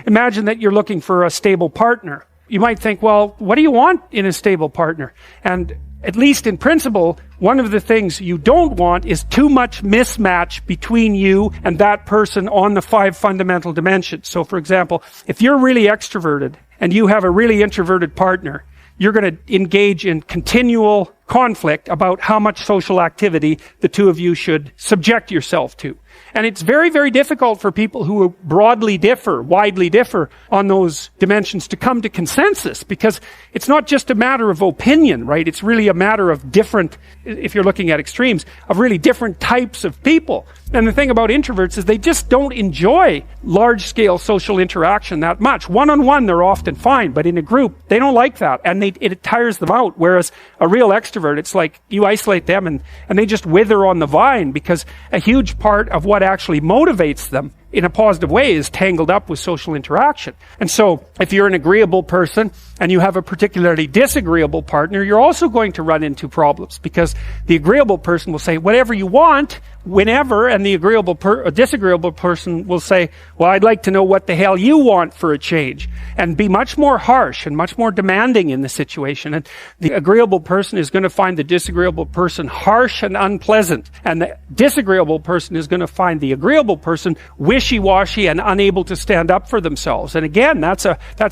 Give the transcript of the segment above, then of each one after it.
imagine that you're looking for a stable partner. You might think, well, what do you want in a stable partner? And at least in principle, one of the things you don't want is too much mismatch between you and that person on the 5 fundamental dimensions. So for example, if you're really extroverted and you have a really introverted partner, you're going to engage in continual conflict about how much social activity the two of you should subject yourself to. And it's very, very difficult for people who widely differ on those dimensions to come to consensus, because it's not just a matter of opinion, right? It's really a matter of different, if you're looking at extremes, of really different types of people. And the thing about introverts is they just don't enjoy large-scale social interaction that much. One-on-one, they're often fine, but in a group, they don't like that, and it tires them out. Whereas a real extrovert, it's like you isolate them and they just wither on the vine, because a huge part of what actually motivates them in a positive way is tangled up with social interaction. And so if you're an agreeable person and you have a particularly disagreeable partner, you're also going to run into problems, because the agreeable person will say whatever you want whenever, and the disagreeable person will say, well, I'd like to know what the hell you want for a change, and be much more harsh and much more demanding in the situation. And the agreeable person is going to find the disagreeable person harsh and unpleasant, and the disagreeable person is going to find the agreeable person wishy-washy and unable to stand up for themselves. And again, that's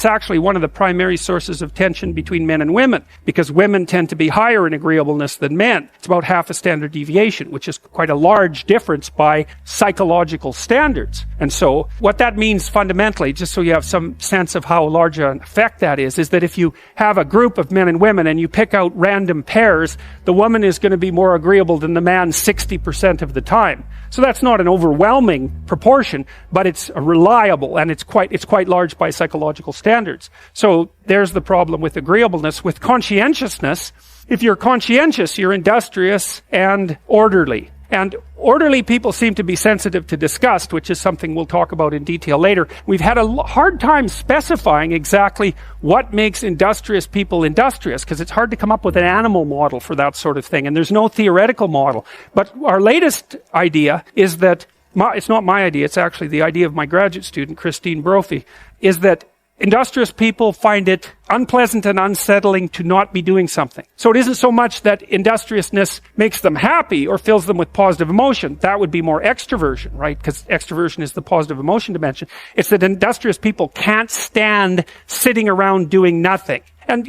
actually one of the primary sources of tension between men and women, because women tend to be higher in agreeableness than men. It's about half a standard deviation, which is quite a large difference by psychological standards. And so what that means fundamentally, just so you have some sense of how large an effect that is that if you have a group of men and women and you pick out random pairs, the woman is going to be more agreeable than the man 60% of the time. So that's not an overwhelming proportion, but it's reliable, and it's quite large by psychological standards. So there's the problem with agreeableness. With conscientiousness, if you're conscientious, you're industrious and orderly. And orderly people seem to be sensitive to disgust, which is something we'll talk about in detail later. We've had a hard time specifying exactly what makes industrious people industrious, because it's hard to come up with an animal model for that sort of thing, and there's no theoretical model. But our latest idea is that, it's not my idea, it's actually the idea of my graduate student, Christine Brophy, is that industrious people find it unpleasant and unsettling to not be doing something. So it isn't so much that industriousness makes them happy or fills them with positive emotion. That would be more extroversion, right? Because extroversion is the positive emotion dimension. It's that industrious people can't stand sitting around doing nothing. And,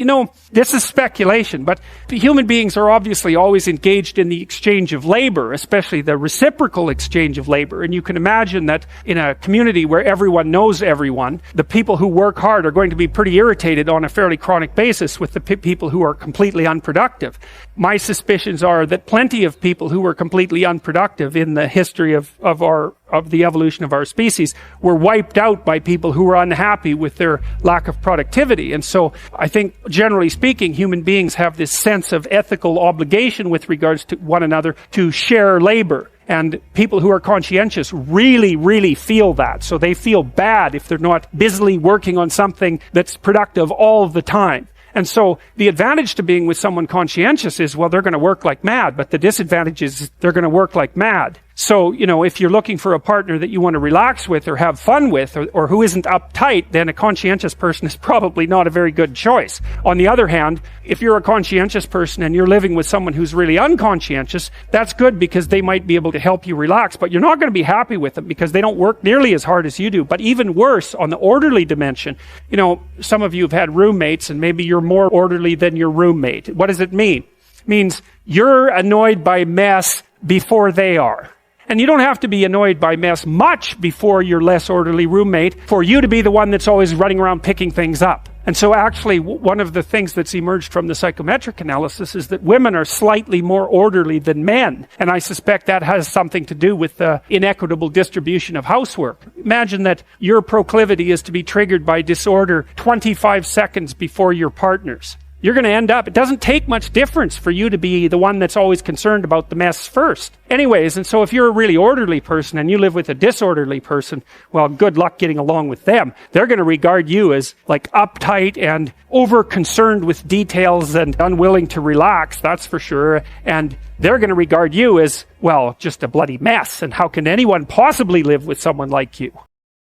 this is speculation, but human beings are obviously always engaged in the exchange of labor, especially the reciprocal exchange of labor. And you can imagine that in a community where everyone knows everyone, the people who work hard are going to be pretty irritated on a fairly chronic basis with the people who are completely unproductive. My suspicions are that plenty of people who were completely unproductive in the history of the evolution of our species were wiped out by people who were unhappy with their lack of productivity. And so I think, generally speaking, human beings have this sense of ethical obligation with regards to one another to share labor. And people who are conscientious really, really feel that. So they feel bad if they're not busily working on something that's productive all the time. And so the advantage to being with someone conscientious is, well, they're going to work like mad, but the disadvantage is they're going to work like mad. So, if you're looking for a partner that you want to relax with or have fun with, or who isn't uptight, then a conscientious person is probably not a very good choice. On the other hand, if you're a conscientious person and you're living with someone who's really unconscientious, that's good, because they might be able to help you relax, but you're not going to be happy with them because they don't work nearly as hard as you do. But even worse, on the orderly dimension, some of you have had roommates, and maybe you're more orderly than your roommate. What does it mean? It means you're annoyed by mess before they are. And you don't have to be annoyed by mess much before your less orderly roommate for you to be the one that's always running around picking things up. And so actually, one of the things that's emerged from the psychometric analysis is that women are slightly more orderly than men. And I suspect that has something to do with the inequitable distribution of housework. Imagine that your proclivity is to be triggered by disorder 25 seconds before your partner's. You're going to end up, it doesn't take much difference for you to be the one that's always concerned about the mess first. Anyways, and so if you're a really orderly person and you live with a disorderly person, well, good luck getting along with them. They're going to regard you as like uptight and over-concerned with details and unwilling to relax, that's for sure. And they're going to regard you as, well, just a bloody mess. And how can anyone possibly live with someone like you?